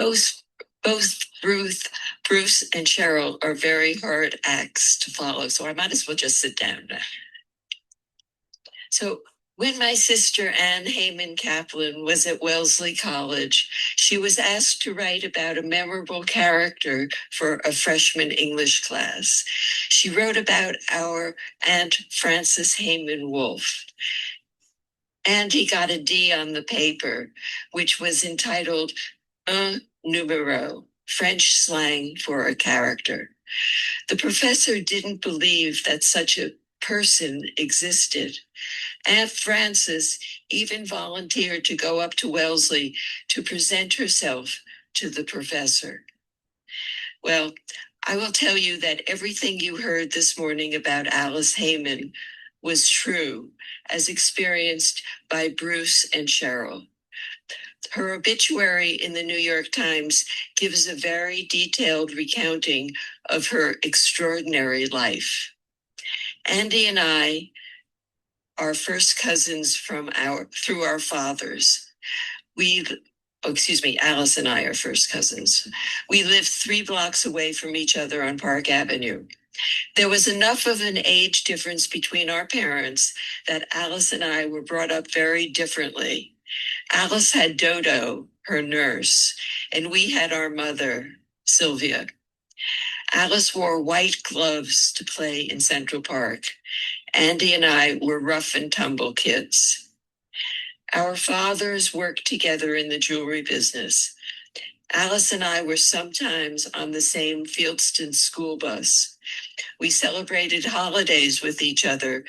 Both Bruce and Cheryl are very hard acts to follow, so I might as well just sit down now. So when my sister Anne Heyman Kaplan was at Wellesley College, she was asked to write about a memorable character for a freshman English class. She wrote about our Aunt Frances Heyman Wolfe. Andy got a D on the paper, which was entitled Un Numéro, French slang for a character. The professor didn't believe that such a person existed. Aunt Frances even volunteered to go up to Wellesley to present herself to the professor. Well, I will tell you that everything you heard this morning about Alice Heyman was true, as experienced by Bruce and Cheryl. Her obituary in the New York Times gives a very detailed recounting of her extraordinary life. Andy and I are first cousins through our fathers. Alice and I are first cousins. We lived 3 blocks away from each other on Park Avenue. There was enough of an age difference between our parents that Alice and I were brought up very differently. Alice had Dodo, her nurse, and we had our mother, Sylvia. Alice wore white gloves to play in Central Park. Andy and I were rough and tumble kids. Our fathers worked together in the jewelry business. Alice and I were sometimes on the same Fieldston school bus. We celebrated holidays with each other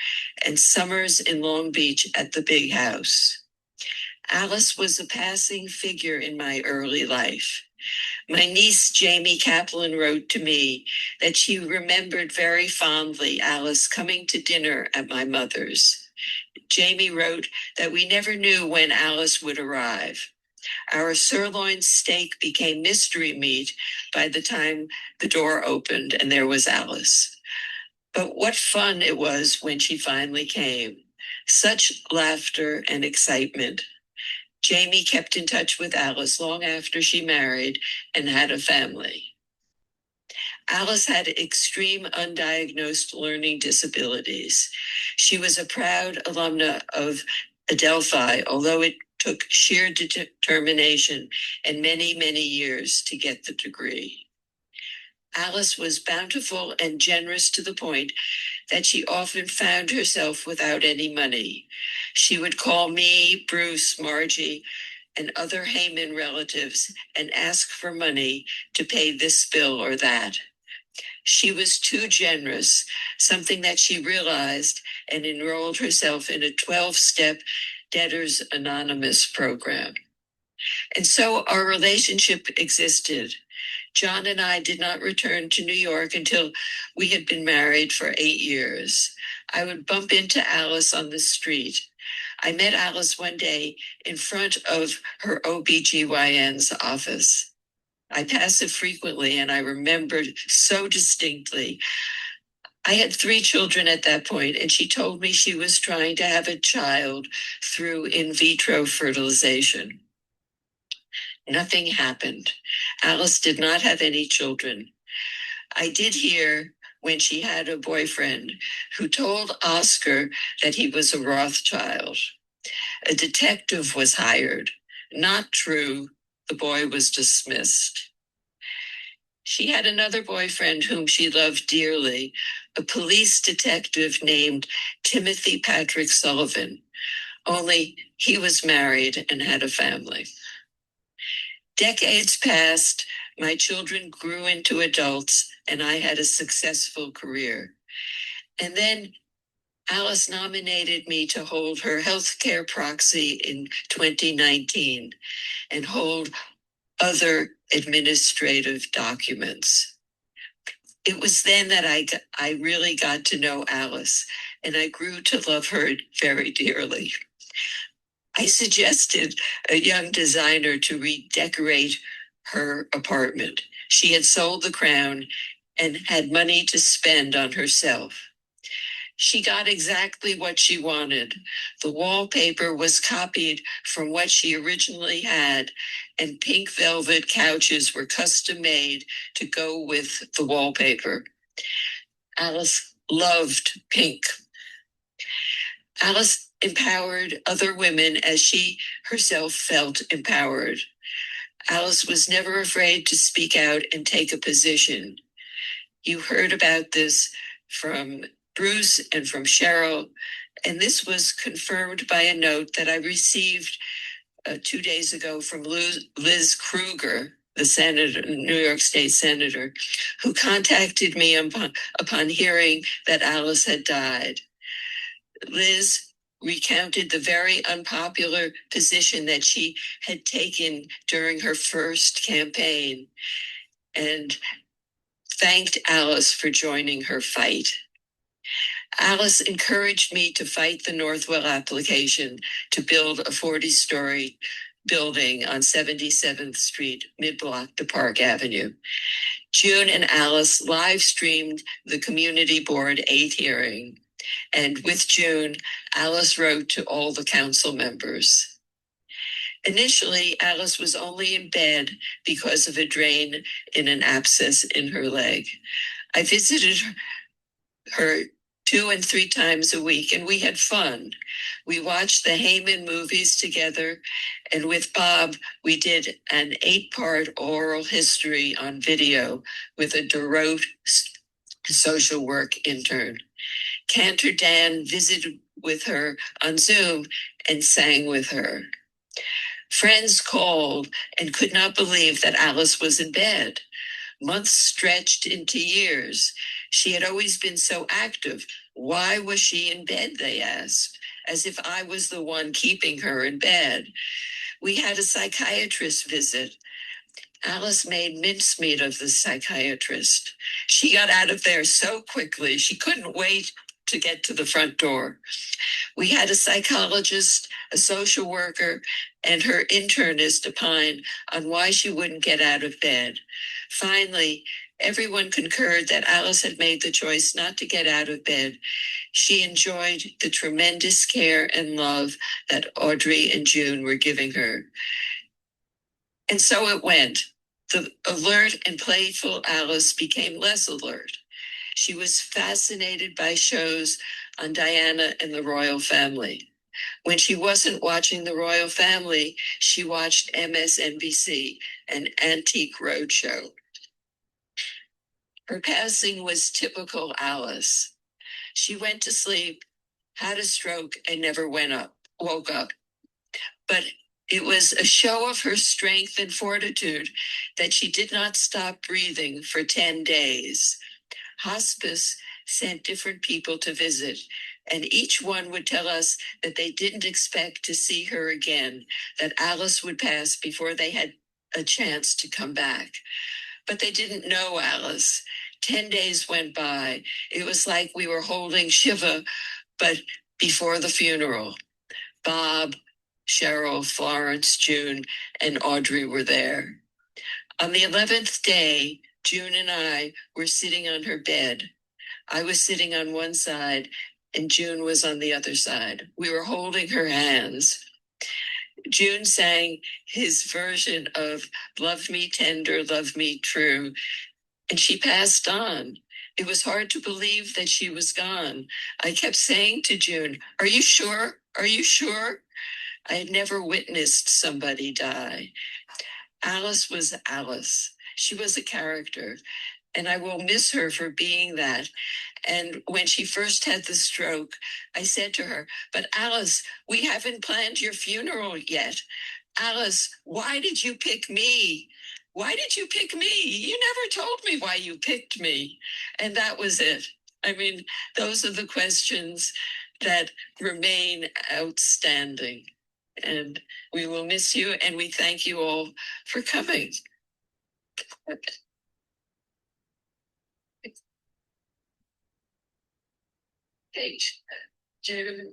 and summers in Long Beach at the big house. Alice was a passing figure in my early life. My niece, Jamie Kaplan, wrote to me that she remembered very fondly Alice coming to dinner at my mother's. Jamie wrote that we never knew when Alice would arrive. Our sirloin steak became mystery meat by the time the door opened and there was Alice. But what fun it was when she finally came. Such laughter and excitement. Jamie kept in touch with Alice long after she married and had a family. Alice had extreme undiagnosed learning disabilities. She was a proud alumna of Adelphi, although it took sheer determination and many, many years to get the degree. Alice was bountiful and generous to the point that she often found herself without any money. She would call me, Bruce, Margie, and other Heyman relatives and ask for money to pay this bill or that. She was too generous, something that she realized, and enrolled herself in a 12-step Debtors Anonymous program. And so our relationship existed. John and I did not return to New York until we had been married for 8 years. I would bump into Alice on the street. I met Alice one day in front of her OBGYN's office. I pass it frequently, and I remembered so distinctly. I had 3 children at that point, and she told me she was trying to have a child through in vitro fertilization. Nothing happened. Alice did not have any children. I did hear when she had a boyfriend who told Oscar that he was a Rothschild. A detective was hired. Not true. The boy was dismissed. She had another boyfriend whom she loved dearly, a police detective named Timothy Patrick Sullivan. Only he was married and had a family. Decades passed, my children grew into adults, and I had a successful career. And then Alice nominated me to hold her healthcare proxy in 2019 and hold other administrative documents. It was then that I really got to know Alice, and I grew to love her very dearly. I suggested a young designer to redecorate her apartment. She had sold the crown and had money to spend on herself. She got exactly what she wanted. The wallpaper was copied from what she originally had, and pink velvet couches were custom made to go with the wallpaper. Alice loved pink. Alice empowered other women as she herself felt empowered. Alice was never afraid to speak out and take a position. You heard about this from Bruce and from Cheryl, and this was confirmed by a note that I received 2 days ago from Liz Kruger, the senator, New York State senator, who contacted me upon hearing that Alice had died. Liz recounted the very unpopular position that she had taken during her first campaign and thanked Alice for joining her fight. Alice encouraged me to fight the Northwell application to build a 40-story building on 77th Street, mid-block to Park Avenue. June and Alice live streamed the community board 8 hearing. And with June, Alice wrote to all the council members. Initially, Alice was only in bed because of a drain in an abscess in her leg. I visited her 2 and 3 times a week, and we had fun. We watched the Heyman movies together, and with Bob, we did an 8-part oral history on video with a Dorot social work intern. Cantor Dan visited with her on Zoom and sang with her. Friends called and could not believe that Alice was in bed. Months stretched into years. She had always been so active. Why was she in bed, they asked, as if I was the one keeping her in bed. We had a psychiatrist visit. Alice made mincemeat of the psychiatrist. She got out of there so quickly, she couldn't wait to get to the front door. We had a psychologist, a social worker, and her internist opine on why she wouldn't get out of bed. Finally, everyone concurred that Alice had made the choice not to get out of bed. She enjoyed the tremendous care and love that Audrey and June were giving her. And so it went. The alert and playful Alice became less alert. She was fascinated by shows on Diana and the royal family. When she wasn't watching the royal family, she watched MSNBC, an antique roadshow. Her passing was typical Alice. She went to sleep, had a stroke, and never woke up. But it was a show of her strength and fortitude that she did not stop breathing for 10 days. Hospice sent different people to visit, and each one would tell us that they didn't expect to see her again, that Alice would pass before they had a chance to come back. But they didn't know Alice. 10 days went by. It was like we were holding Shiva, but before the funeral. Bob, Cheryl, Florence, June, and Audrey were there. On the 11th day, June and I were sitting on her bed. I was sitting on one side, and June was on the other side. We were holding her hands. June sang his version of Love Me Tender, Love Me True, and she passed on. It was hard to believe that she was gone. I kept saying to June, "Are you sure? Are you sure?" I had never witnessed somebody die. Alice was Alice. She was a character, and I will miss her for being that. And when she first had the stroke, I said to her, "But Alice, we haven't planned your funeral yet. Alice, why did you pick me? Why did you pick me? You never told me why you picked me." And that was it. I mean, those are the questions that remain outstanding. And we will miss you, and we thank you all for coming. Page, June.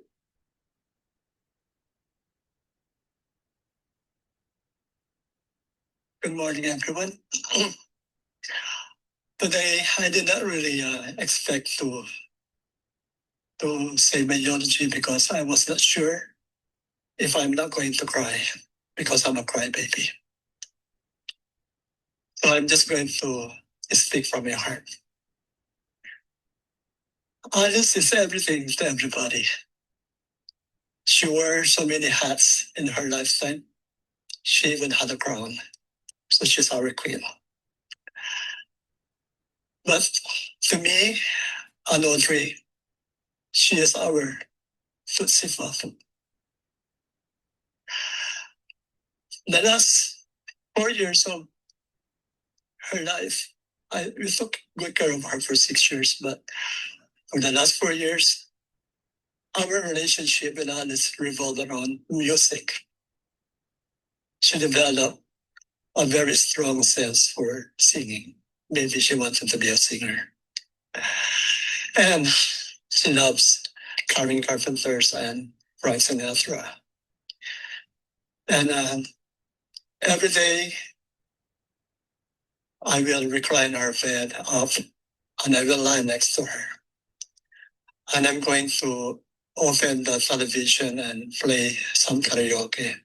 Good morning, everyone. Today, I did not really expect to to say my eulogy because I was not sure if I'm not going to cry because I'm a crybaby. So I'm just going to speak from my heart. Alice is everything to everybody. She wore so many hats in her lifetime. She even had a crown. So she's our queen. But to me, an Audrey, she is our Tootsie Pop. The last 4 years of her life, we took good care of her for 6 years, but for the last 4 years, our relationship with Alice revolved around music. She developed a very strong sense for singing. Maybe she wanted to be a singer. And she loves Karen Carpenters and Frank Sinatra. And every day, I will recline our bed up and I will lie next to her. And I'm going to open the television and play some karaoke.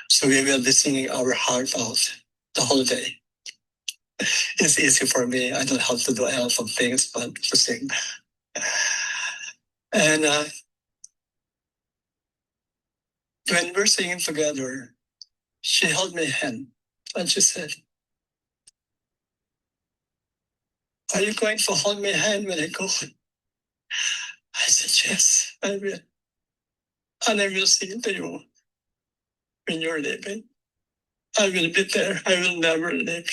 So we will be singing our heart out the whole day. It's easy for me. I don't have to do a lot of things but to sing. And when we're singing together, she held my hand and she said, "Are you going to hold my hand when I go?" I said, "Yes, I will. And I will sing to you when you're leaving. I will be there. I will never leave."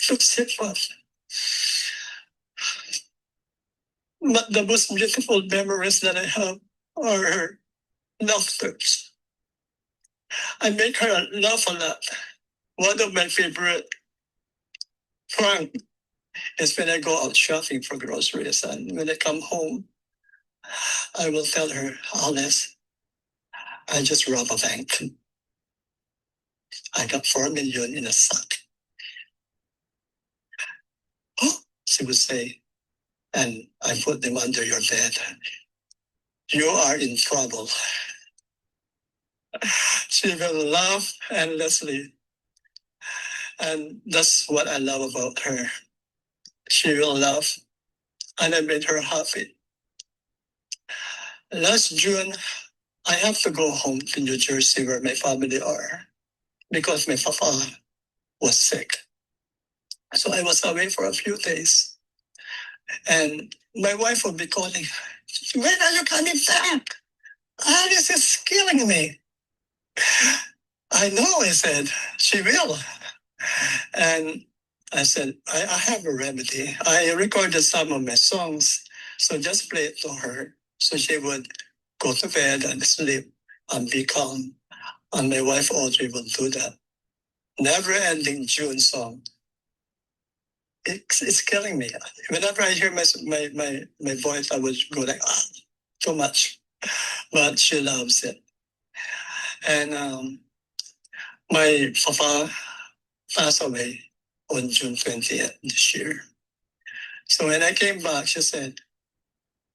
So simple. But the most beautiful memories that I have are her laughters. I make her laugh a lot. One of my favorite prank is when I go out shopping for groceries, and when I come home, I will tell her, "Alice, I just robbed a bank. I got 4 million in a sack." "Oh," she would say, "and I put them under your bed. You are in trouble." She will laugh endlessly. And that's what I love about her. She will laugh, and I made her happy. Last June, I have to go home to New Jersey where my family are because my papa was sick. So I was away for a few days. And my wife would be calling, "When are you coming back? Alice is killing me." "I know," I said, "she will." And I said, I have a remedy. I recorded some of my songs, so just play it to her so she would go to bed and sleep and be calm. And my wife Audrey will do that. Never ending June song. It's killing me. Whenever I hear my voice, I would go like, too much. But she loves it. And my papa passed away on June 20th this year. So when I came back, she said,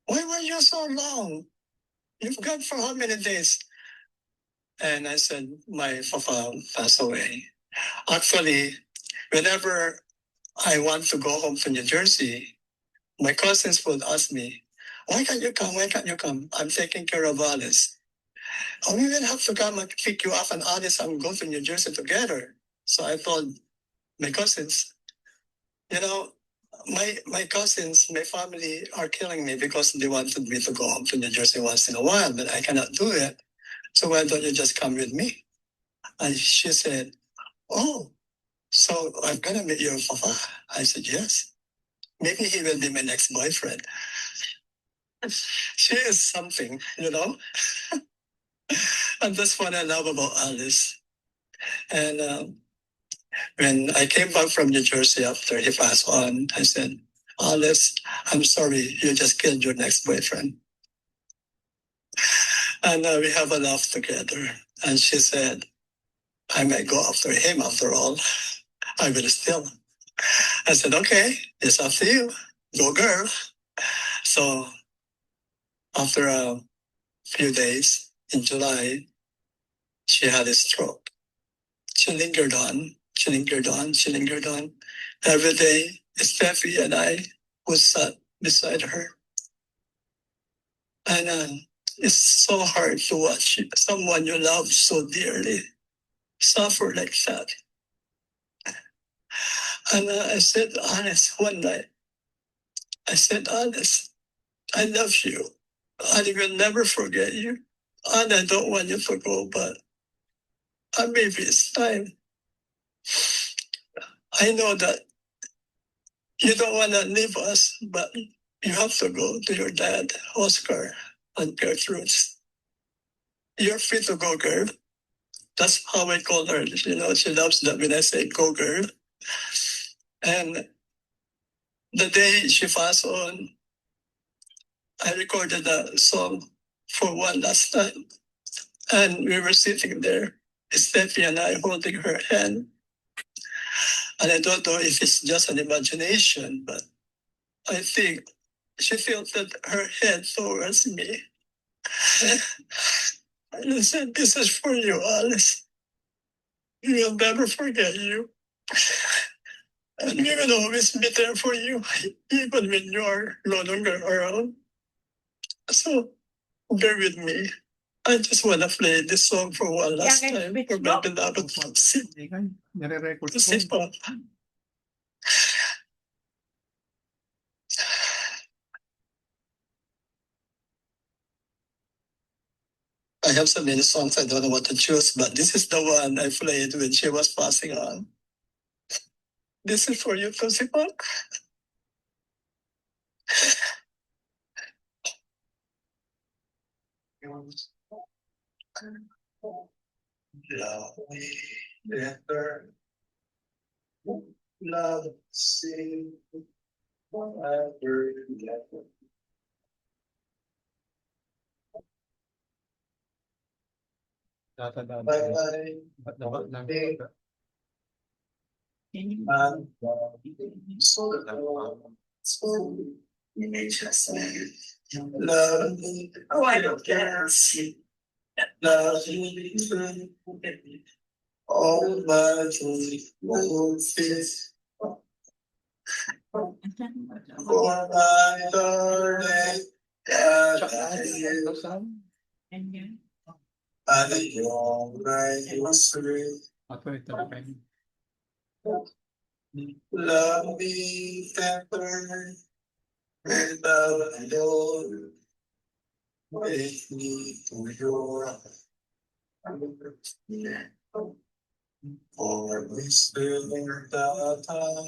"Why were you so long? You've gone for how many days?" And I said, "My papa passed away." Actually, whenever I want to go home to New Jersey, my cousins would ask me, "Why can't you come? Why can't you come? I'm taking care of Alice." "Oh, we will have to come and pick you up and Alice and go to New Jersey together." So I told my cousins, you know, my cousins, my family are killing me because they wanted me to go home to New Jersey once in a while, but I cannot do it. So why don't you just come with me? And she said, "Oh, so I'm gonna meet your papa." I said, "Yes. Maybe he will be my next boyfriend." She is something, you know? And that's what I love about Alice. And when I came back from New Jersey after he passed on, I said, "Alice, I'm sorry, you just killed your next boyfriend." And we have a laugh together. And she said, "I might go after him after all. I will still." I said, "Okay, it's up to you. Go girl." So after a few days in July, she had a stroke. She lingered on. She lingered on. She lingered on. Every day, Steffi and I would sat beside her. And it's so hard to watch someone you love so dearly suffer like that. And I said, honest, one night, I said, honest, I love you. I will never forget you. And I don't want you to go, but maybe it's time. I know that you don't want to leave us, but you have to go to your dad, Oscar, and Gertrude. You're free to go, girl. That's how I call her. You know, she loves that when I say go, girl. And the day she passed on, I recorded a song for one last time. And we were sitting there, Steffi and I holding her hand. And I don't know if it's just an imagination, but I think she tilted her head towards me. And said, this is for you, Alice. We will never forget you. And we will always be there for you, even when you are no longer around. So bear with me. I just want to play this song for one last time for my beloved Popsy. Kasi po, I have so many songs I don't know what to choose, but this is the one I played when she was passing on. This is for you, Pussy Pop. Love me better. Love see forever. Love me. Oh, I don't care. Love me. All my dreams will fit for my darling. And your right love me temper without your make me to your for we still that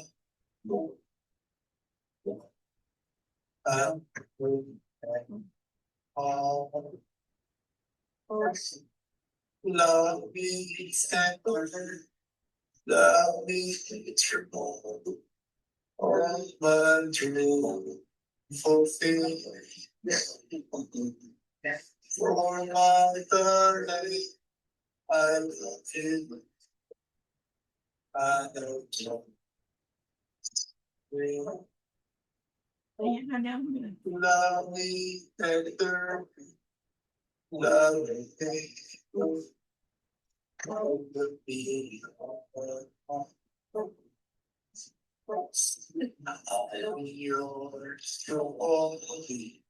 all love me temper love me triple all my dream fulfill for my darling. I love you. I don't know. Love me better. Love me. Be I'm yours for all the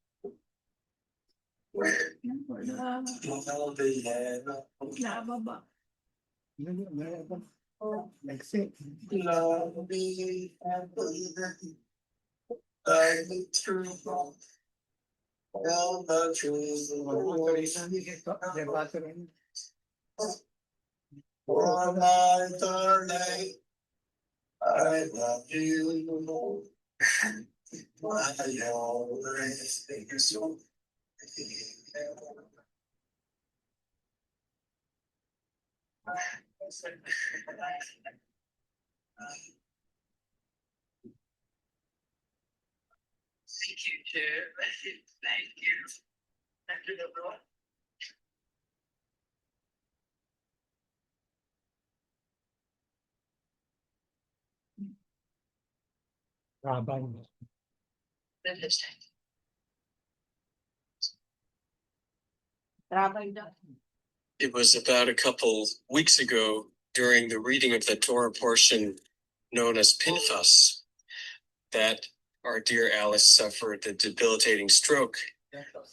all the end. Love me and I need to all the dreams for my darling. I love you. I always think so. Thank you, Chair. Thank you. Thank you, everyone. It was about a couple weeks ago during the reading of the Torah portion known as Pinchas that our dear Alice suffered the debilitating stroke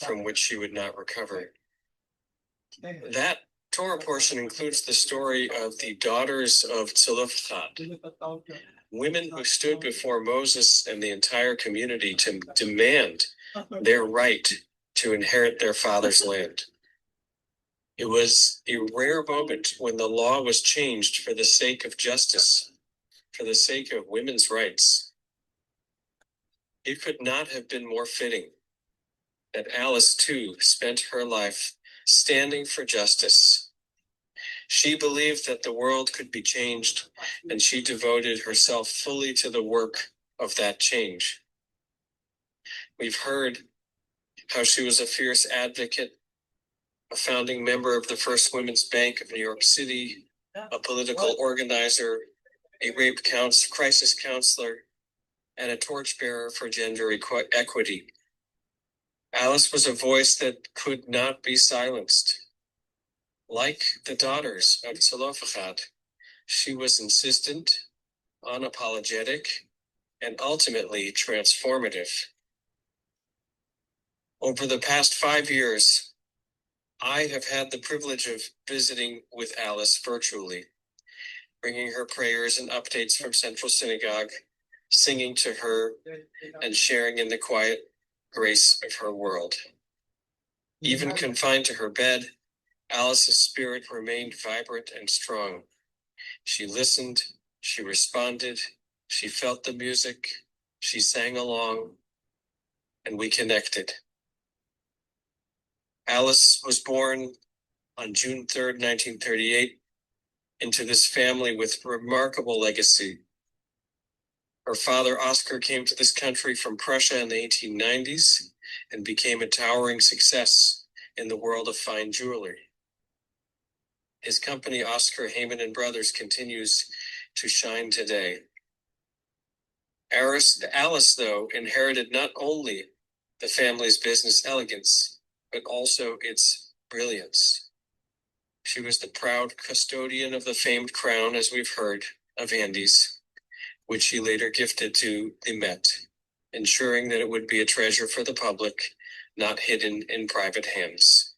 from which she would not recover. That Torah portion includes the story of the daughters of Zelophehad, women who stood before Moses and the entire community to demand their right to inherit their father's land. It was a rare moment when the law was changed for the sake of justice, for the sake of women's rights. It could not have been more fitting that Alice, too, spent her life standing for justice. She believed that the world could be changed, and she devoted herself fully to the work of that change. We've heard how she was a fierce advocate, a founding member of the First Women's Bank of New York City, a political organizer, a rape crisis counselor, and a torchbearer for gender equity. Alice was a voice that could not be silenced. Like the daughters of Zelophehad, she was insistent, unapologetic, and ultimately transformative. Over the past 5 years, I have had the privilege of visiting with Alice virtually, bringing her prayers and updates from Central Synagogue, singing to her, and sharing in the quiet grace of her world. Even confined to her bed, Alice's spirit remained vibrant and strong. She listened, she responded, she felt the music, she sang along, and we connected. Alice was born on June 3rd, 1938, into this family with remarkable legacy. Her father, Oscar, came to this country from Prussia in the 1890s and became a towering success in the world of fine jewelry. His company, Oscar, Heyman and Brothers, continues to shine today. Alice, though, inherited not only the family's business elegance, but also its brilliance. She was the proud custodian of the famed crown, as we've heard, of Andes, which she later gifted to the Met, ensuring that it would be a treasure for the public, not hidden in private hands.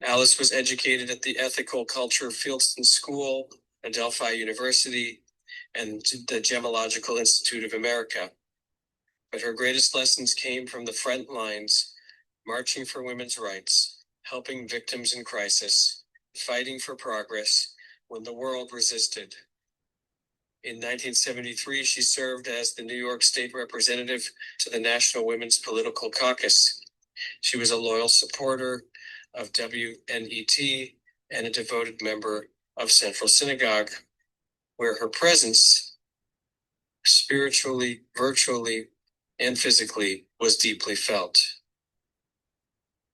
Alice was educated at the Ethical Culture Fieldston School, Adelphi University, and the Gemological Institute of America. But her greatest lessons came from the front lines, marching for women's rights, helping victims in crisis, fighting for progress when the world resisted. In 1973, she served as the New York State Representative to the National Women's Political Caucus. She was a loyal supporter of WNET and a devoted member of Central Synagogue, where her presence, spiritually, virtually, and physically, was deeply felt.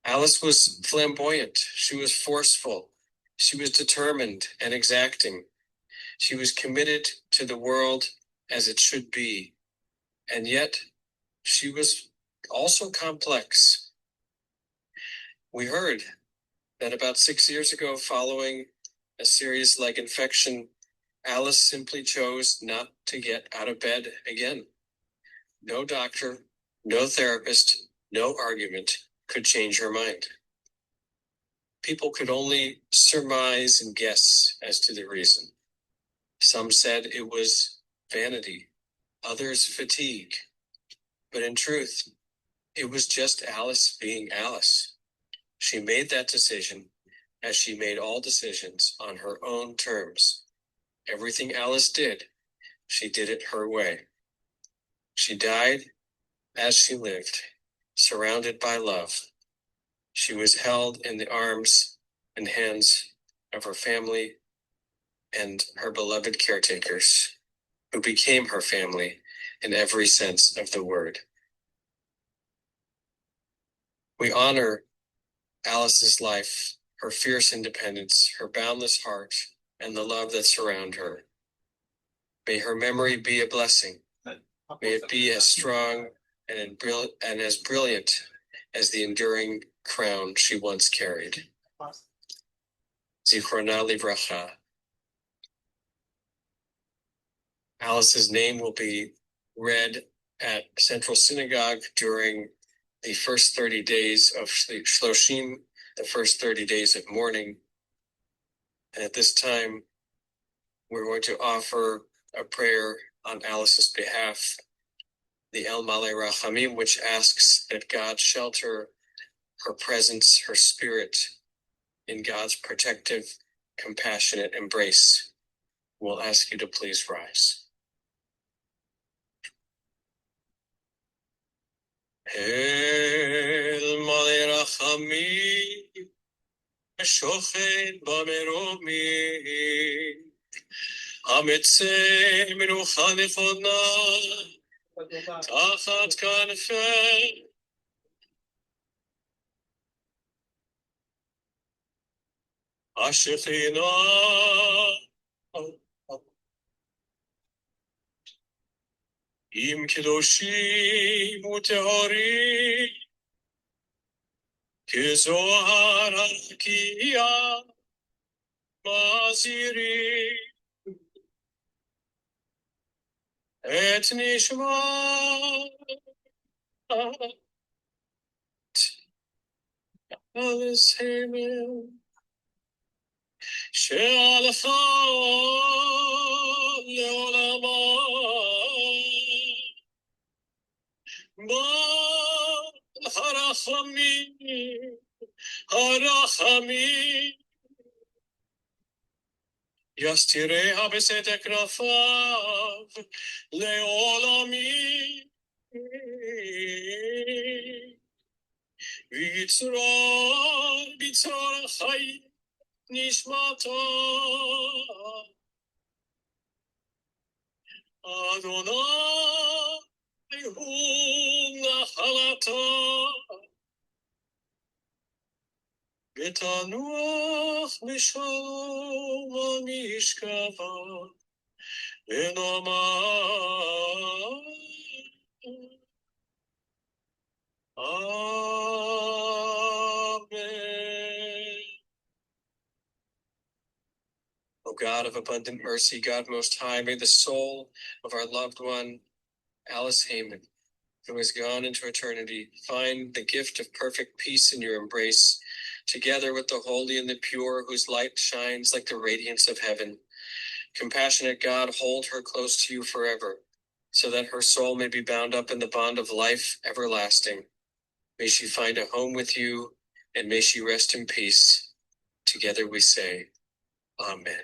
Alice was flamboyant. She was forceful. She was determined and exacting. She was committed to the world as it should be. And yet, she was also complex. We heard that about 6 years ago, following a serious leg infection, Alice simply chose not to get out of bed again. No doctor, no therapist, no argument could change her mind. People could only surmise and guess as to the reason. Some said it was vanity, others fatigue. But in truth, it was just Alice being Alice. She made that decision, as she made all decisions, on her own terms. Everything Alice did, she did it her way. She died as she lived, surrounded by love. She was held in the arms and hands of her family and her beloved caretakers, who became her family in every sense of the word. We honor Alice's life, her fierce independence, her boundless heart, and the love that surround her. May her memory be a blessing. May it be as strong and as brilliant as the enduring crown she once carried. Zichrona livracha. Alice's name will be read at Central Synagogue during the first 30 days of Shloshim, the first 30 days of mourning. And at this time, we're going to offer a prayer on Alice's behalf, the El Malei Rachamim, which asks that God shelter her presence, her spirit, in God's protective, compassionate embrace. We'll ask you to please rise. El Malei Rachamim, שוכן במרומים, המצא מנוחה נכונה, תחת כנפי השכינה. עם קדושים וטהורים, כזוהר הרקיע מזהירים את נשמת אלס היימן שהלכה לעולמה. הרחמים, הרחמים, יסתיריה בסתר כנפיו לעולמים, ויצרור בצרור החיים נשמתה. אדוני הוא נחלתה, ותנוח בשלום על משכבה, ונאמר Amen. O God of abundant mercy, God most high, may the soul of our loved one, Alice Heyman, who has gone into eternity, find the gift of perfect peace in your embrace, together with the holy and the pure, whose light shines like the radiance of heaven. Compassionate God, hold her close to you forever, so that her soul may be bound up in the bond of life everlasting. May she find a home with you, and may she rest in peace. Together we say, Amen.